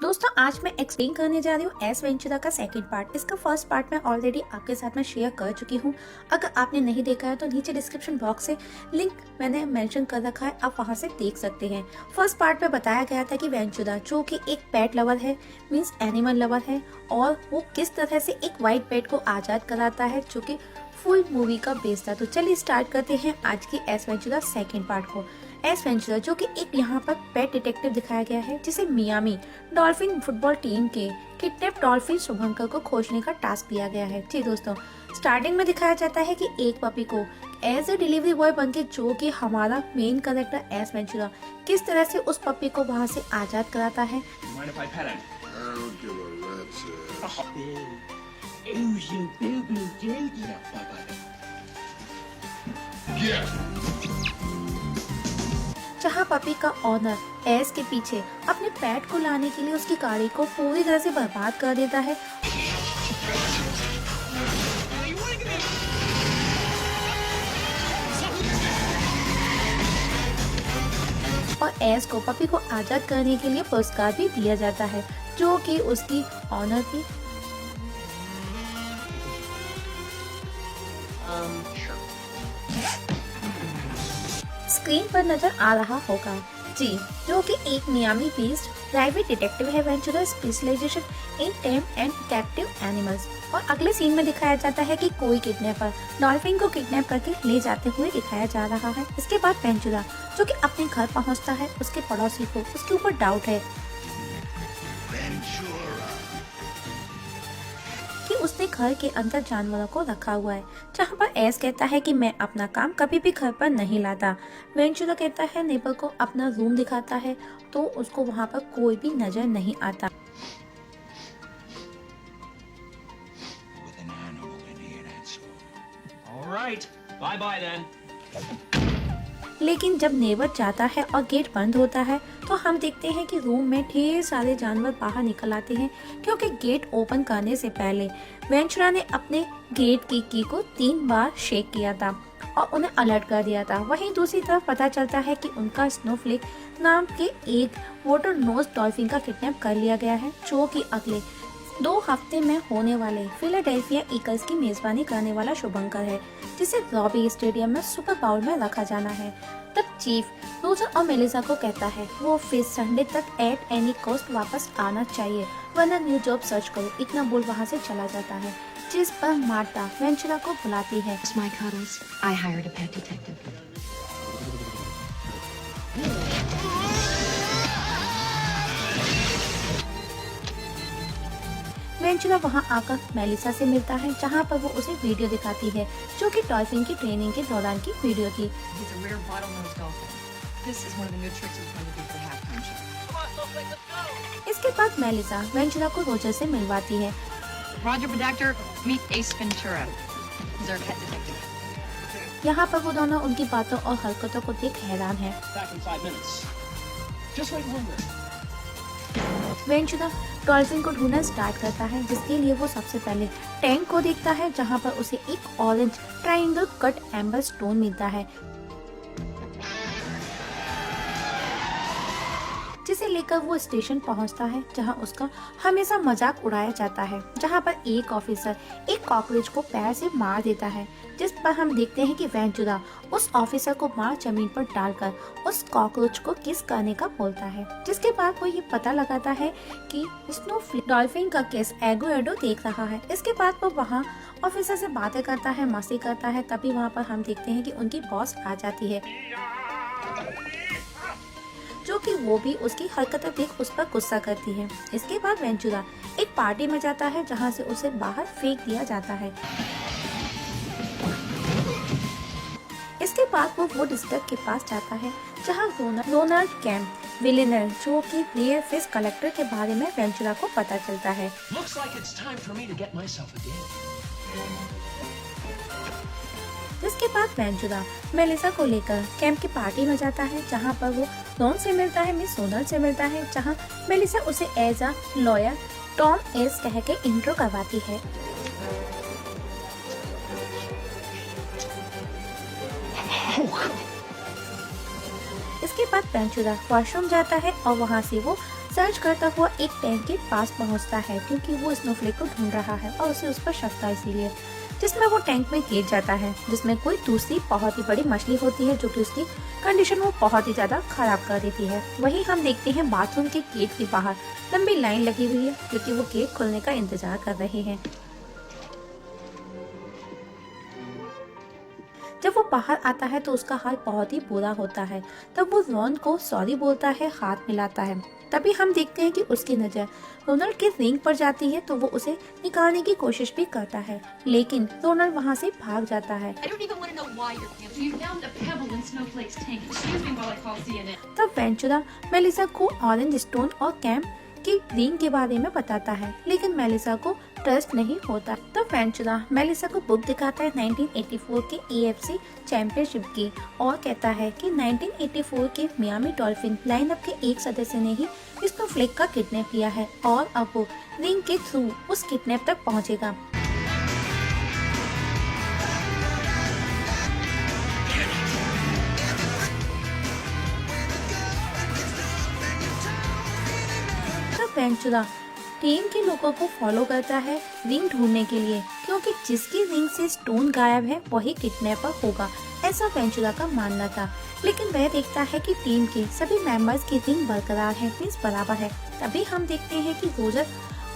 दोस्तों आज मैं एक्सप्लेन करने जा रही हूँ एस वेंचुरा का सेकंड पार्ट। इसका फर्स्ट पार्ट मैं ऑलरेडी आपके साथ में शेयर कर चुकी हूँ। अगर आपने नहीं देखा है तो नीचे डिस्क्रिप्शन बॉक्स से लिंक मैंने मेंशन कर रखा है, आप वहाँ से देख सकते हैं। फर्स्ट पार्ट में बताया गया था कि वेंचुरा जो कि एक पेट लवर है, मीन्स एनिमल लवर है, और वो किस तरह से एक वाइट पेट को आज़ाद कराता है, जो कि फुल मूवी का बेस था। तो चलिए स्टार्ट करते हैं आज की एस वेंचुरा सेकंड पार्ट को। एस वेंचुरा जो कि एक यहाँ पर पेट डिटेक्टिव दिखाया गया है, जिसे मियामी डॉल्फिन फुटबॉल टीम के किडनैप डॉल्फिन शुभंकर को खोजने का टास्क दिया गया है। जी दोस्तों, स्टार्टिंग में दिखाया जाता है कि एक पपी को एज ए डिलीवरी बॉय बनके, जो कि हमारा मेन कैरेक्टर एस वेंचुरा किस तरह से उस पपी को वहाँ से आजाद कराता है। Mind if I pet him? I don't give a rat's ass. Yeah, bye-bye. जहाँ पपी का ऑनर एस के पीछे अपने पेट को लाने के लिए उसकी गाड़ी को पूरी तरह से बर्बाद कर देता है और एस को पपी को आजाद करने के लिए पुरस्कार भी दिया जाता है, जो कि उसकी ऑनर थी। स्क्रीन पर नजर आ रहा होगा जी, जो कि एक मियामी बेस्ड प्राइवेट डिटेक्टिव है। Ventura specialisation in tame and captive animals. और अगले सीन में दिखाया जाता है कि कोई किडनैपर डॉल्फिन को किडनैप करके ले जाते हुए दिखाया जा रहा है। इसके बाद वेंचुरा जो कि अपने घर पहुंचता है, उसके पड़ोसी को उसके ऊपर डाउट है कि उसने घर के अंदर जानवरों को रखा हुआ है, जहाँ पर एस कहता है कि मैं अपना काम कभी भी घर पर नहीं लाता। वेंचुरा कहता है, नेबर को अपना रूम दिखाता है तो उसको वहाँ पर कोई भी नजर नहीं आता। With an animal in here, that's all. All right. Bye-bye then. लेकिन जब नेबर जाता है और गेट बंद होता है तो हम देखते हैं कि रूम में ढेर सारे जानवर बाहर निकल आते हैं, क्योंकि गेट ओपन करने से पहले वेंचुरा ने अपने गेट की को 3 बार शेक किया था और उन्हें अलर्ट कर दिया था। वहीं दूसरी तरफ पता चलता है कि उनका स्नोफ्लेक नाम के एक वाटर नोज डॉल्फिन का किडनैप कर लिया गया है, जो कि अगले 2 हफ्ते में होने वाले फिलाडेल्फिया ईगल्स की मेजबानी करने वाला शुभंकर है, जिसे रॉबी स्टेडियम में सुपर बाउल में रखा जाना है। तब चीफ रोजर और मेलिसा को कहता है वो फिर संडे तक एट एनी कॉस्ट वापस आना चाहिए, वरना न्यू जॉब सर्च करो। इतना बोल वहाँ से चला जाता है, जिस पर मार्टा वेंचुरा को बुलाती है। My cuddles. I hired a pet detective. Ventura वहां आकर मेलिसा से मिलता है, जहां पर वो उसे वीडियो दिखाती है, जो कि डॉल्फिन की ट्रेनिंग के दौरान की वीडियो थी। He's a rare bottlenose dolphin. This is one of the new tricks he's going to do for halftime show. इसके बाद मेलिसा वेंचुरा को रोजर से मिलवाती है। Roger Bedactor, meet Ace Ventura. He's our pet detective. यहाँ पर वो दोनों उनकी बातों और हरकतों को देख हैरान है। Back in 5 minutes. Just wait longer. Ventura dolphin को ढूंढना स्टार्ट करता है, जिसके लिए वो सबसे पहले टैंक को देखता है, जहाँ पर उसे एक orange triangle cut amber stone मिलता है, जिसे लेकर वो स्टेशन पहुंचता है, जहां उसका हमेशा मजाक उड़ाया जाता है, जहां पर एक ऑफिसर एक कॉकरोच को पैर से मार देता है, जिस पर हम देखते हैं कि वेंचुरा उस ऑफिसर को मार जमीन पर डालकर उस कॉकरोच को किस करने का बोलता है। जिसके बाद वो ये पता लगाता है कि स्नोफ्लेक डॉल्फिन का केस एगो देख रहा है। इसके बाद वो वहाँ ऑफिसर से बातें करता है, मस्ती करता है। तभी वहाँ पर हम देखते हैं कि उनकी बॉस आ जाती है, जो कि वो भी उसकी हरकतें देख उस पर गुस्सा करती है। इसके बाद वेंचुरा एक पार्टी में जाता है, जहां से उसे बाहर फेंक दिया जाता है। इसके बाद वो वुड स्टक के पास जाता है, जहां रोनाल्ड कैम्प विलेनर, जो कि रेयर फिश कलेक्टर के बारे में वेंचुरा को पता चलता है। Looks like it's time for me to get myself a date. जिसके बाद वेंचुरा मेलिसा को लेकर कैंप की पार्टी में जाता है, जहां पर वो रॉन से मिलता है, मिस सोनल से मिलता है, जहां मेलिसा उसे एज अ लॉयर टॉम एस कह के इंट्रो करवाती है। इसके बाद वेंचुरा वॉशरूम जाता है और वहां से वो सर्च करता हुआ एक टैंक के पास पहुंचता है क्योंकि वो स्नोफ्लेक को ढूंढ रहा है और उसे उस पर शक था इसीलिए, जिसमें वो टैंक में गिर जाता है जिसमें कोई दूसरी बहुत ही बड़ी मछली होती है जो कि उसकी कंडीशन वो बहुत ही ज्यादा खराब कर देती है। वहीं हम देखते हैं बाथरूम के गेट के बाहर लंबी लाइन लगी हुई है क्योंकि वो गेट खोलने का इंतजार कर रहे हैं। जब वो बाहर आता है तो उसका हाल बहुत ही बुरा होता है। तब वो रॉन को सॉरी बोलता है, हाथ मिलाता है। तभी हम देखते हैं कि उसकी नजर रोनाल्ड के रिंग पर जाती है तो वो उसे निकालने की कोशिश भी करता है, लेकिन रोनाल्ड वहाँ से भाग जाता है। I don't even want to know why you're camped. You found a pebble in Snowflake's tank. Excuse me while I call CNN. तब वेंचुरा मेलिसा को ऑरेंज स्टोन और कैम्प की रिंग के बारे में बताता है, लेकिन मेलिसा को ट्रस्ट नहीं होता। तब वेंचुरा मेलिसा को बुक दिखाता है 1984 के AFC चैंपियनशिप की और कहता है कि 1984 के मियामी डॉल्फिन लाइनअप के एक सदस्य ने ही स्नोफ्लेक का किडनैप किया है और अब वो रिंग के थ्रू उस किडनैप तक पहुंचेगा। वेंचुरा टीम के लोगों को फॉलो करता है रिंग ढूंढने के लिए, क्योंकि जिसकी रिंग से स्टोन गायब है वही किडनैपर होगा, ऐसा वेंचुरा का मानना था। लेकिन वह देखता है कि टीम के सभी मेंबर्स की रिंग बरकरार है, मींस बराबर है। तभी हम देखते हैं कि रोजर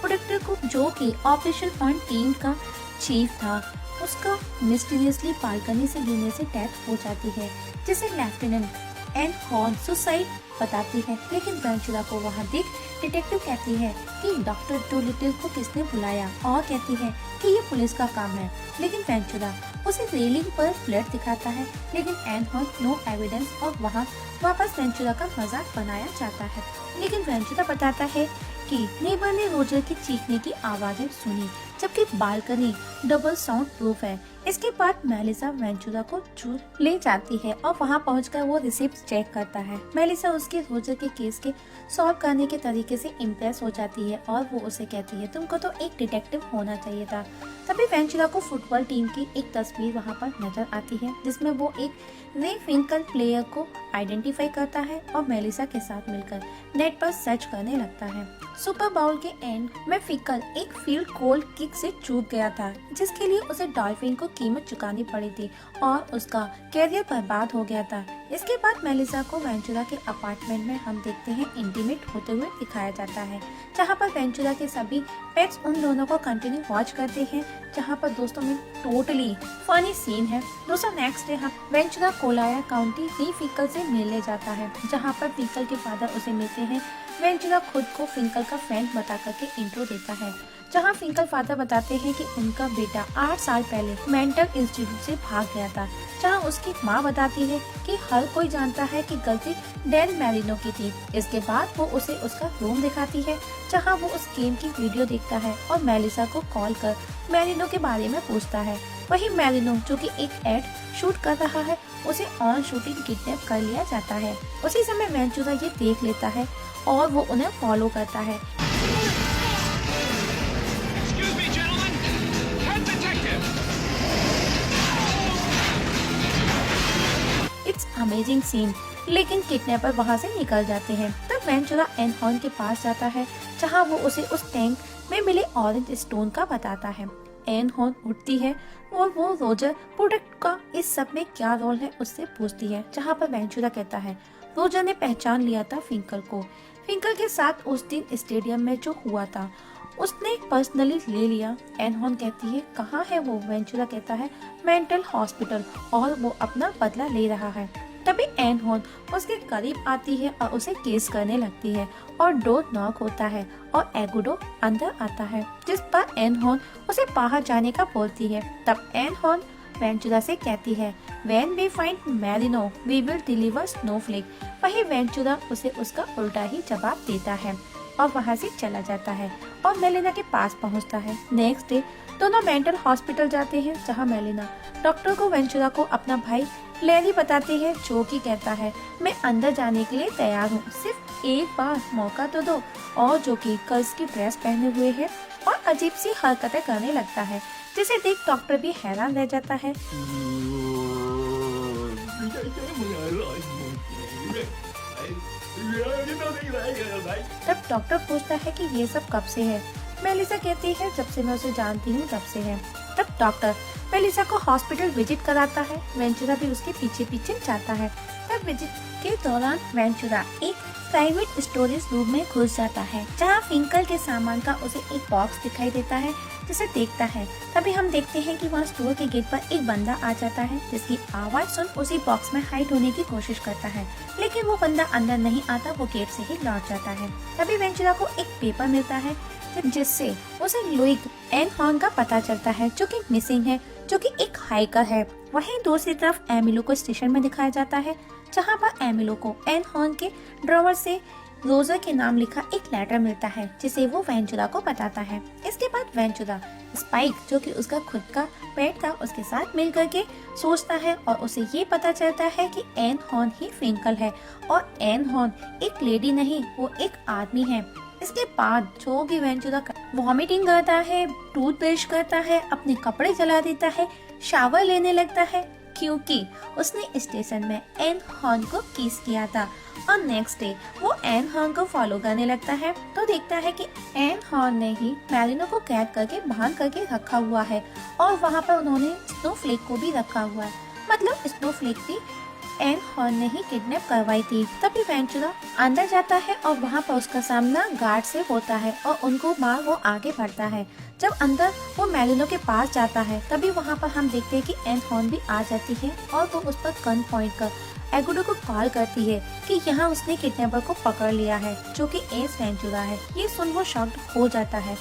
प्रोटेक्टर को, जो कि ऑपरेशन ऑन टीम का चीफ था, उसका मिस्टीरियसली बालकनी से गिरने से डेथ हो जाती है, जिसे लेफ्टिनेंट एन हॉर्न सुसाइड बताती है। लेकिन वेंचुरा को वहाँ देख डिटेक्टिव कहती है कि डॉक्टर डोलिटल को किसने बुलाया और कहती है कि ये पुलिस का काम है। लेकिन वेंचुरा उसे रेलिंग पर ब्लड दिखाता है, लेकिन एन हॉर्न नो एविडेंस और वहाँ वापस वेंचुरा का मजाक बनाया जाता है। लेकिन वेंचुरा बताता है कि नेबर ने रोजर की चीखने की आवाजें सुनी, जबकि बालकनी डबल साउंड प्रूफ है। इसके बाद मेलिसा वेंचुरा को चूर ले जाती है और वहां पहुंचकर वो रिसिप्ट चेक करता है। मेलिसा उसके रोजर के केस के सॉल्व करने के तरीके से इम्प्रेस हो जाती है और वो उसे कहती है तुमको तो एक डिटेक्टिव होना चाहिए था। तभी वेंचुरा को फुटबॉल टीम की एक तस्वीर वहां पर नजर आती है, जिसमें वो एक रे फिंकल प्लेयर को आइडेंटिफाई करता है और मेलिसा के साथ मिलकर नेट पर सर्च करने लगता है। सुपर बाउल के एंड में फिकल एक फील्ड गोल किक से चूक गया था, जिसके लिए उसे डॉल्फिन को कीमत चुकानी पड़ी थी और उसका कैरियर बर्बाद हो गया था। इसके बाद मेलिसा को वेंचुरा के अपार्टमेंट में हम देखते हैं इंटीमेट होते हुए दिखाया जाता है, जहां पर वेंचुरा के सभी पेट्स उन दोनों को कंटिन्यू वॉच करते हैं, जहां पर दोस्तों में टोटली फनी सीन है। दोस्तों नेक्स्ट डे हम वेंचुरा कोलाया काउंटी री फिकल से मिलने जाता है, जहां पर फिकल के फादर उसे मिलते हैं। वेंचुरा खुद को फिंकल का फ्रेंड बता करके इंट्रो देता है, जहां फिंकल फादर बताते हैं कि उनका बेटा 8 साल पहले मेंटल इंस्टीट्यूट से भाग गया था, जहां उसकी मां बताती है कि हर कोई जानता है कि गलती डैन मैरिनो की थी। इसके बाद वो उसे उसका रूम दिखाती है, जहां वो उस गेम की वीडियो देखता है और मेलिसा को कॉल कर मैरिनो के बारे में पूछता है। वही मैरिनो, जो कि एक एड शूट कर रहा है, उसे ऑन शूटिंग किडनैप कर लिया जाता है। उसी समय वेंचुरा ये देख लेता है और वो उन्हें फॉलो करता है। Excuse me, gentlemen. Head detective. It's amazing scene. लेकिन किडनैपर वहाँ से निकल जाते हैं। तब वेंचुरा एन हॉर्न के पास जाता है, जहाँ वो उसे उस टैंक में मिले ऑरेंज स्टोन का बताता है। एन हॉर्न उठती है और वो रोजर प्रोटेक्ट का इस सब में क्या रोल है उससे पूछती है, जहाँ पर वेंचुरा कहता है रोजर ने पहचान लिया था फिंकल को। फिंकल के साथ उस दिन स्टेडियम में जो हुआ था उसने पर्सनली ले लिया। एन हॉर्न कहती है कहाँ है वो? वेंचुरा कहता है मेंटल हॉस्पिटल और वो अपना बदला ले रहा है। तभी एन हॉर्न उसके करीब आती है और उसे केस करने लगती है और डोर नॉक होता है और एगुडो अंदर आता है, जिस पर एन हॉर्न उसे बाहर जाने का बोलती है। तब एन हॉर्न वेंचुरा से कहती है When we find Marino, we will deliver snowflake। वही वेंचुरा उसे उसका उल्टा ही जवाब देता है और वहाँ से चला जाता है और मेलिना के पास पहुँचता है। नेक्स्ट डे दोनों मेंटल हॉस्पिटल जाते हैं, जहाँ मेलिना डॉक्टर को वेंचुरा को अपना भाई लैरी बताती है, जो कि कहता है मैं अंदर जाने के लिए तैयार हूँ, सिर्फ एक बार मौका तो दो। और जो कि कर्ज की ड्रेस पहने हुए है और अजीब सी हरकतें करने लगता है, जिसे देख डॉक्टर भी हैरान रह जाता है। तब डॉक्टर पूछता है कि ये सब कब से है। मेलिसा कहती है जब से मैं उसे जानती हूँ तब से है। तब डॉक्टर मेलिसा को हॉस्पिटल विजिट कराता है। वेंचुरा भी उसके पीछे पीछे जाता है। तब विजिट के दौरान वेंचुरा एक प्राइवेट स्टोरेज रूम में घुस जाता है, जहाँ फिंकल के सामान का उसे एक बॉक्स दिखाई देता है, जिसे देखता है। तभी हम देखते हैं कि वहाँ स्टोर के गेट पर एक बंदा आ जाता है, जिसकी आवाज सुन उसी बॉक्स में हाइड होने की कोशिश करता है, लेकिन वो बंदा अंदर नहीं आता, वो गेट से ही लौट जाता है। तभी वेंचुरा को एक पेपर मिलता है, जिससे उसे लुइग एन हॉर्न का पता चलता है, जो कि मिसिंग है, जो कि एक हाइकर है। वहीं दूसरी तरफ एमिलो को स्टेशन में दिखाया जाता है, जहां पर एमिलो को एन हॉर्न के ड्रॉवर से रोजर के नाम लिखा एक लेटर मिलता है, जिसे वो वेंचुरा को बताता है। इसके बाद वेंचुरा स्पाइक, जो कि उसका खुद का पेट था, उसके साथ मिल करके सोचता है और उसे ये पता चलता है कि एन हॉर्न ही फिंकल है और एन हॉर्न एक लेडी नहीं, वो एक आदमी है। इसके बाद जो कि वेंचुरा वॉमिटिंग करता है, टूथब्रश करता है, अपने कपड़े जला देता है, शावर लेने लगता है, क्योंकि उसने स्टेशन में एन हॉर्न को किस किया था। और नेक्स्ट डे वो एन हॉर्न को फॉलो करने लगता है, तो देखता है कि एन हॉर्न ने ही मैलिनो को कैद करके बांध करके रखा हुआ है और वहाँ पर उन्होंने स्नोफ्लेक को भी रखा हुआ है। मतलब स्नोफ्लेक भी एन हॉर्न ने ही किडनैप करवाई थी। तभी वेंचुरा अंदर जाता है और वहाँ पर उसका सामना गार्ड से होता है और उनको मार वो आगे बढ़ता है। जब अंदर वो मैलिनो के पास जाता है, तभी वहाँ पर हम देखते हैं कि एन हॉर्न भी आ जाती है और वो उस पर गन पॉइंट कर एगुडो को कॉल करती है कि यहाँ उसने किडनैपर को पकड़ लिया है, जो कि एस वेंचुरा है। ये सुन वो शॉक्ड हो जाता है।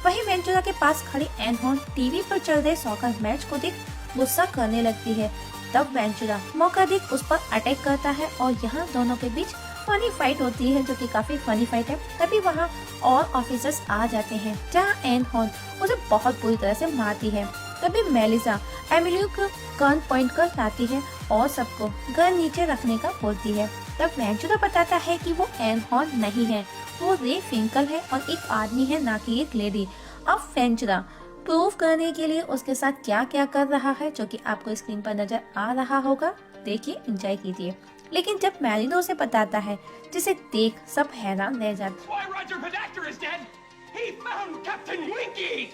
वहीं वेंचुरा के पास खड़ी एन हॉर्न टीवी पर चल रहे सॉकर मैच को देख गुस्सा करने लगती है। तब वेंचुरा मौका देख उस पर अटैक करता है और यहाँ दोनों के बीच फनी फाइट होती है, जो कि काफी फनी फाइट है। तभी वहाँ और ऑफिसर्स आ जाते हैं, जहाँ एन हॉर्न उसे बहुत बुरी तरह से मारती है। तभी मेलिसा एमिलियो को गन पॉइंट कर लाती है और सबको गन नीचे रखने का बोलती है। तब वेंचुरा बताता है कि वो एन हॉर्न नहीं है, वो रे फिंकल है और एक आदमी है, ना कि एक लेडी। अब वेंचुरा प्रूव करने के लिए उसके साथ क्या क्या कर रहा है, जो कि आपको स्क्रीन पर नजर आ रहा होगा, देखिए, एंजॉय कीजिए। लेकिन जब मैलिनो से बताता है, जिसे देख सब हैरान रह जाते। Why, Roger Podacter is dead? He found Captain Winky!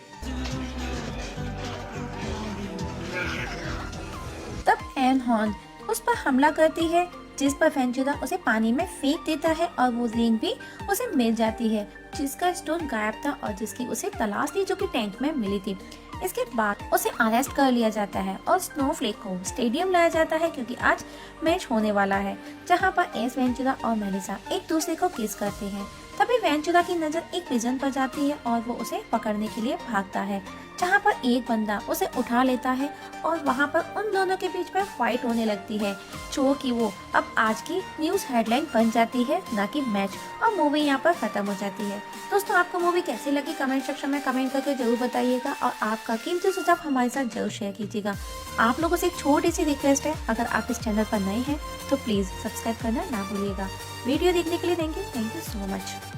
तब एन हॉर्न उस पर हमला करती है, जिस पर वेंचुरा उसे पानी में फेंक देता है और वो रिंग भी उसे मिल जाती है, जिसका स्टोन गायब था और जिसकी उसे तलाश थी, जो कि टैंक में मिली थी। इसके बाद उसे अरेस्ट कर लिया जाता है और स्नोफ्लेक को स्टेडियम लाया जाता है, क्योंकि आज मैच होने वाला है, जहां पर एस वेंचुरा और मेलिसा एक दूसरे को किस करते हैं। तभी वेंचुरा की नजर एक पिजन पर जाती है और वो उसे पकड़ने के लिए भागता है, जहाँ पर एक बंदा उसे उठा लेता है और वहाँ पर उन दोनों के बीच में फाइट होने लगती है, जो कि वो अब आज की न्यूज हेडलाइन बन जाती है, ना कि मैच, और मूवी यहाँ पर खत्म हो जाती है। दोस्तों, आपको मूवी कैसी लगी कमेंट सेक्शन में कमेंट करके जरूर बताइएगा और आपका कीमती सुझाव हमारे साथ जरूर शेयर कीजिएगा। आप लोगों से एक छोटी सी रिक्वेस्ट है, अगर आप इस चैनल पर नए हैं तो प्लीज सब्सक्राइब करना ना भूलिएगा। वीडियो देखने के लिए थैंक यू सो मच।